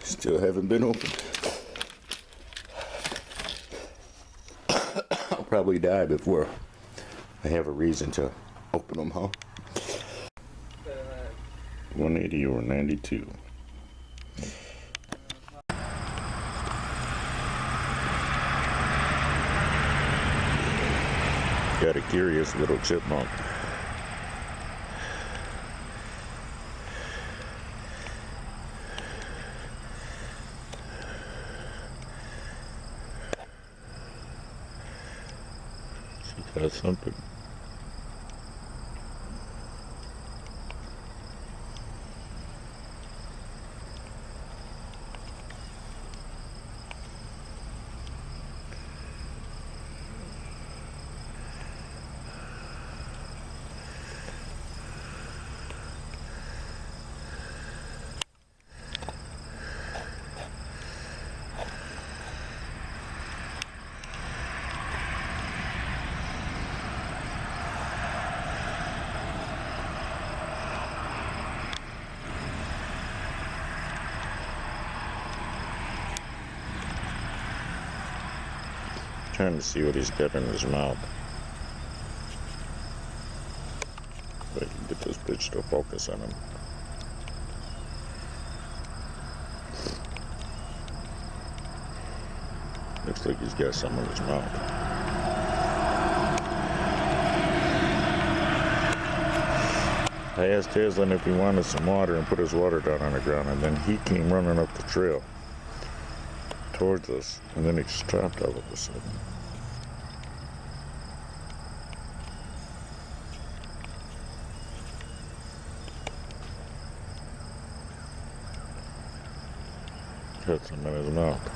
Still haven't been opened. I'll probably die before I have a reason to open them, huh? 180 or 92. Got a curious little chipmunk. She got something. Trying to see what he's got in his mouth. If I can get this bitch to focus on him. Looks like he's got something in his mouth. I asked Aslan if he wanted some water and put his water down on the ground, and then he came running up the trail towards us, and then he stopped all of a sudden. Got some in his mouth.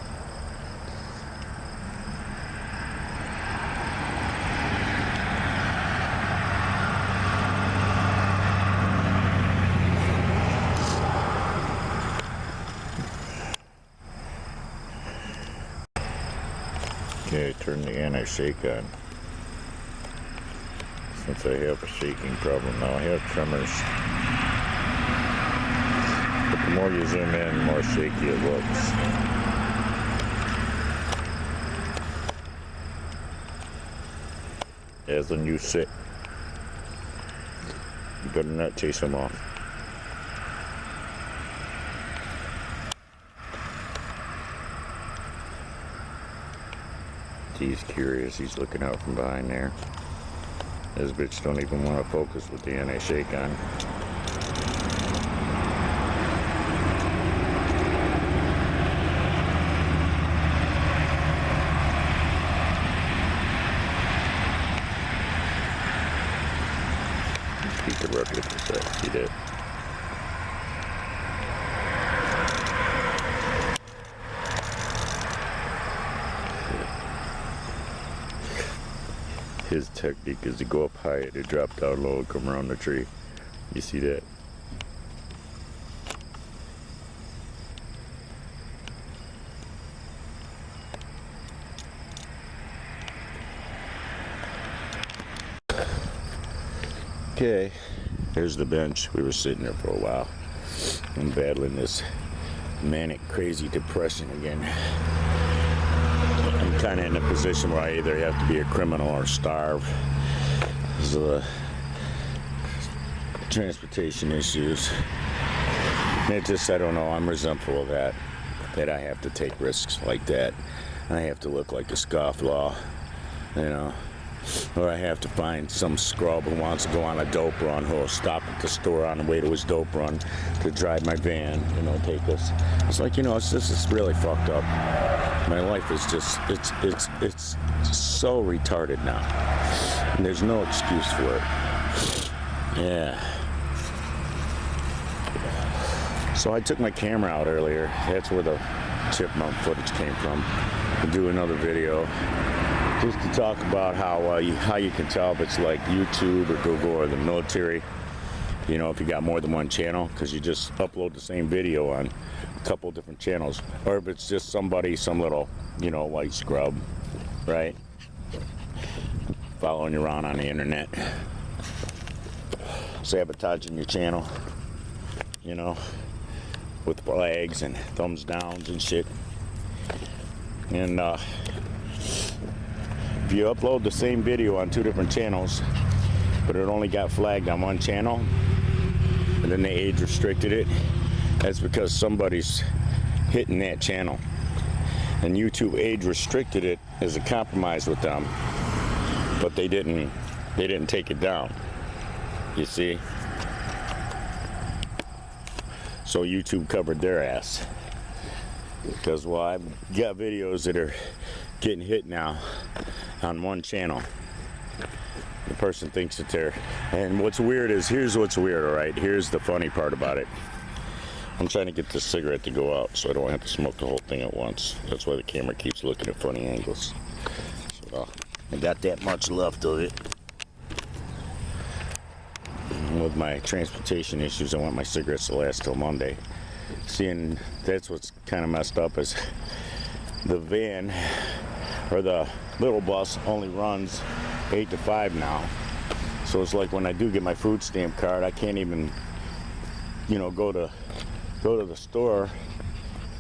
Okay, turn the anti-shake on. Since I have a shaking problem now, I have tremors. But the more you zoom in, the more shaky it looks. As when you sit, you better not chase them off. He's curious, he's looking out from behind there. This bitch don't even want to focus with the anti-shake on. Speaker record for a sec, see that? His technique is to go up high, to drop down low, and come around the tree. You see that? Okay, here's the bench. We were sitting there for a while. I'm battling this manic, crazy depression again. I'm kind of in a position where I either have to be a criminal or starve. There's transportation issues. It just, I don't know, I'm resentful of that I have to take risks like that. I have to look like a scofflaw, you know. Or I have to find some scrub who wants to go on a dope run, who'll stop at the store on the way to his dope run to drive my van, you know, take us. It's like, you know, it's really fucked up. My life is just, it's so retarded now. And there's no excuse for it. Yeah. So I took my camera out earlier. That's where the chipmunk footage came from. I'll do another video just to talk about how you can tell if it's like YouTube or Google or the military. You know, if you got more than one channel, because you just upload the same video on a couple different channels, or if it's just somebody, some little, you know, white scrub, right, following you around on the internet, sabotaging your channel, you know. with flags and thumbs downs and shit. And if you upload the same video on 2 different channels, but it only got flagged on one channel, and then they age restricted it, that's because somebody's hitting that channel. And YouTube age restricted it as a compromise with them, but they didn't take it down. You see? So YouTube covered their ass. Because, well, I've got videos that are getting hit now on one channel. The person thinks that they're, and what's weird is, here's what's weird, all right? Here's the funny part about it. I'm trying to get this cigarette to go out so I don't have to smoke the whole thing at once. That's why the camera keeps looking at funny angles. So, I got that much left of it. And with my transportation issues, I want my cigarettes to last till Monday. Seeing that's what's kind of messed up is the van, or the little bus, only runs 8 to 5 now. So it's like when I do get my food stamp card, I can't even, you know, go to the store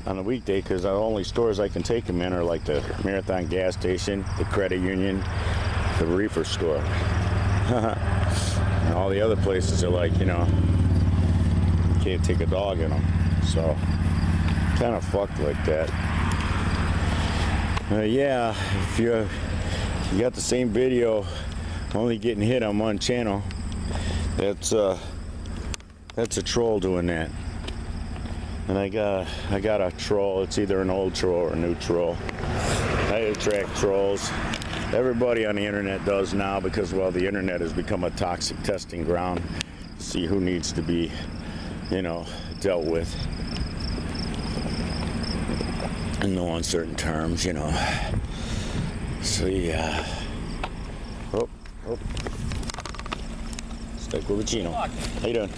on the weekday, because the only stores I can take them in are like the Marathon gas station, the credit union, the reefer store. And all the other places are like, you know, you can't take a dog in them. So kind of fucked like that. Yeah, if you got the same video only getting hit on one channel, that's a troll doing that. And I got a troll. It's either an old troll or a new troll. I attract trolls. Everybody on the internet does now, because, well, the internet has become a toxic testing ground to see who needs to be, you know, dealt with in no uncertain terms, you know. So yeah. Oh. Steak Cappuccino. How you doing?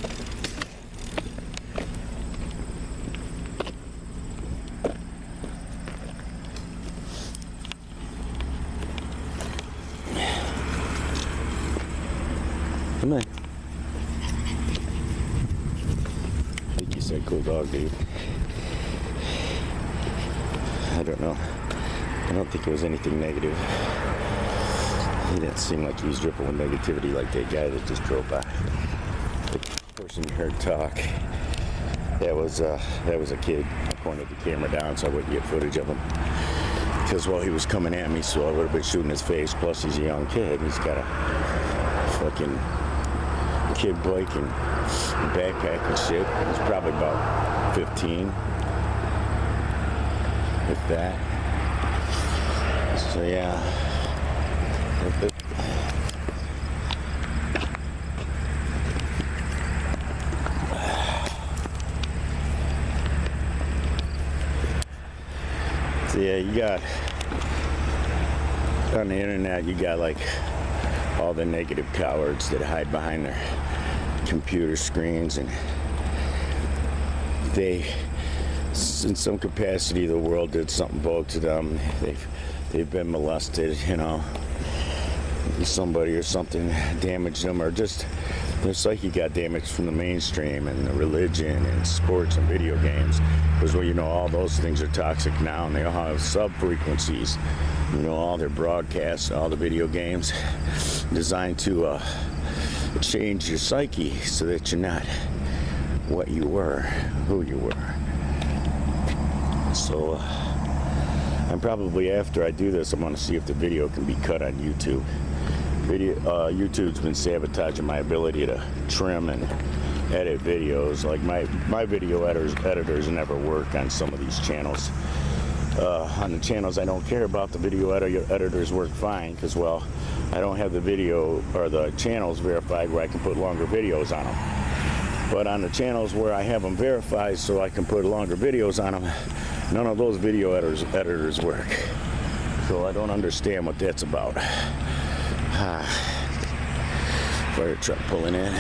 Come on. I think you said cool dog, dude. I don't know. I don't think it was anything negative. He didn't seem like he was dripping with negativity like that guy that just drove by. The person you heard talk, that was a kid. I pointed the camera down so I wouldn't get footage of him. Because, well, he was coming at me, so I would have been shooting his face. Plus, he's a young kid. He's got a fucking kid bike and backpack and shit. He's probably about 15. With that. So yeah. So yeah, you got on the internet, you got like all the negative cowards that hide behind their computer screens, and they, in some capacity, the world did something bad to them. They've been molested, you know. Somebody or something damaged them, or just their psyche got damaged from the mainstream and the religion and sports and video games. Because, well, you know, all those things are toxic now, and they all have sub-frequencies. You know, all their broadcasts, all the video games designed to change your psyche so that you're not what you were, who you were. So I'm probably, after I do this, I'm going to see if the video can be cut on YouTube. YouTube's been sabotaging my ability to trim and edit videos. Like my video editors never work on some of these channels. On the channels I don't care about, the video editors work fine, because, well, I don't have the video or the channels verified where I can put longer videos on them. But on the channels where I have them verified so I can put longer videos on them, none of those video editors work. So I don't understand what that's about. Fire truck pulling in,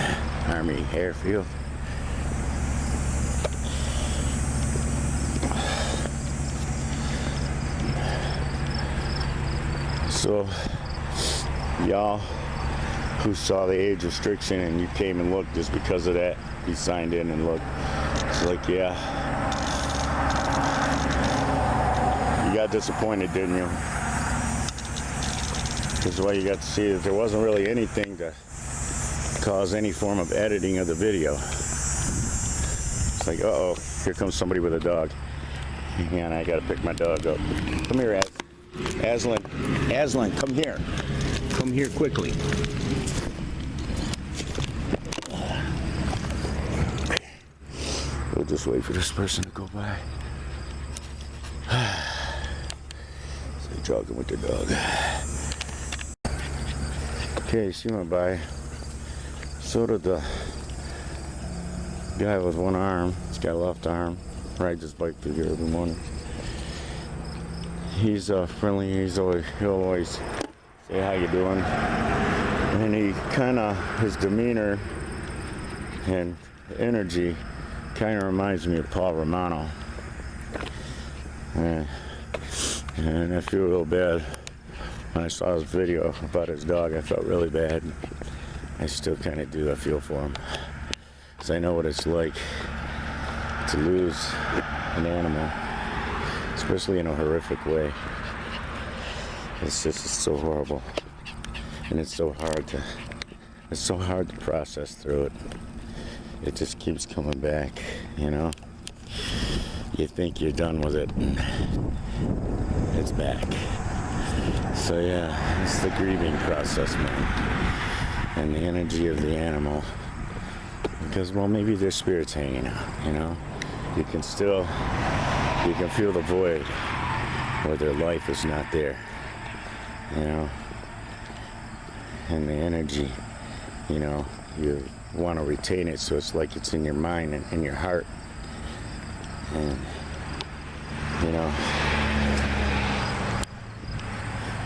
Army Airfield. So, y'all who saw the age restriction and you came and looked just because of that, you signed in and looked. It's like, yeah, got disappointed, didn't you? Because what you got to see is there wasn't really anything to cause any form of editing of the video. It's like, uh-oh, here comes somebody with a dog. Hang on, I gotta pick my dog up. Come here, Aslan. Aslan, come here. Come here quickly. We'll just wait for this person to go by. So jogging with the dog. Okay, she went by. So did the guy with one arm. He's got a left arm. Rides his bike through here every morning. He's friendly. He'll always say how you doing. And he his demeanor and energy kind of reminds me of Paul Romano. And I feel real bad. When I saw his video about his dog, I felt really bad. I still kind of do. I feel for him. Because I know what it's like to lose an animal, especially in a horrific way. It's so horrible. And it's so hard to process through it. It just keeps coming back, you know? You think you're done with it, and it's back. So yeah, it's the grieving process, man. And the energy of the animal. Because, well, maybe their spirit's hanging out, you know? You can feel the void where their life is not there, you know? And the energy, you know, you want to retain it so it's like it's in your mind and in your heart. And, you know,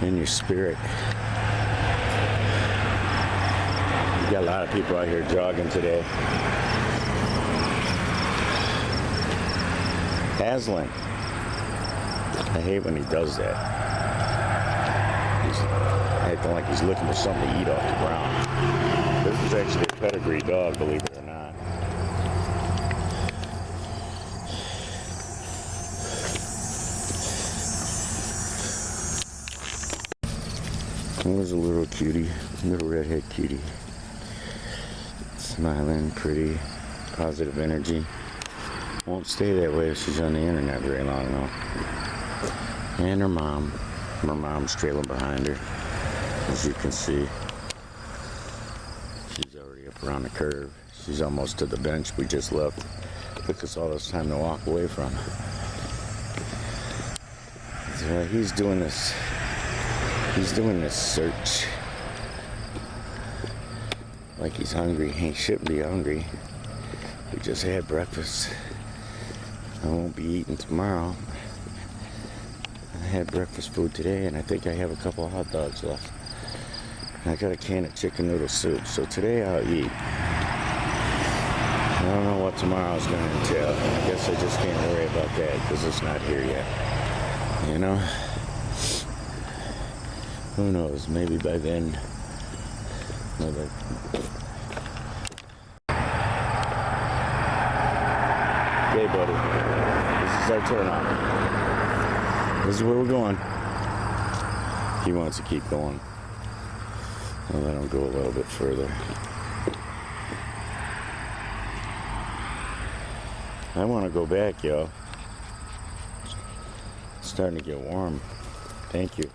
in your spirit. You got a lot of people out here jogging today. Aslan. I hate when he does that. He's acting like he's looking for something to eat off the ground. This is actually a pedigree dog, believe it or not. There's a little cutie, little redhead cutie. Smiling, pretty, positive energy. Won't stay that way if she's on the internet very long though. And her mom's trailing behind her, as you can see. She's already up around the curve. She's almost to the bench we just left. Took us all this time to walk away from. So he's doing this search. Like he's hungry. He shouldn't be hungry. We just had breakfast. I won't be eating tomorrow. I had breakfast food today, and I think I have a couple of hot dogs left. And I got a can of chicken noodle soup, so today I'll eat. I don't know what tomorrow's going to entail. I guess I just can't worry about that because it's not here yet. You know? Who knows? Maybe by then. Okay, buddy. This is our turn off. This is where we're going. He wants to keep going. I'll let him go a little bit further. I want to go back, yo. It's starting to get warm. Thank you.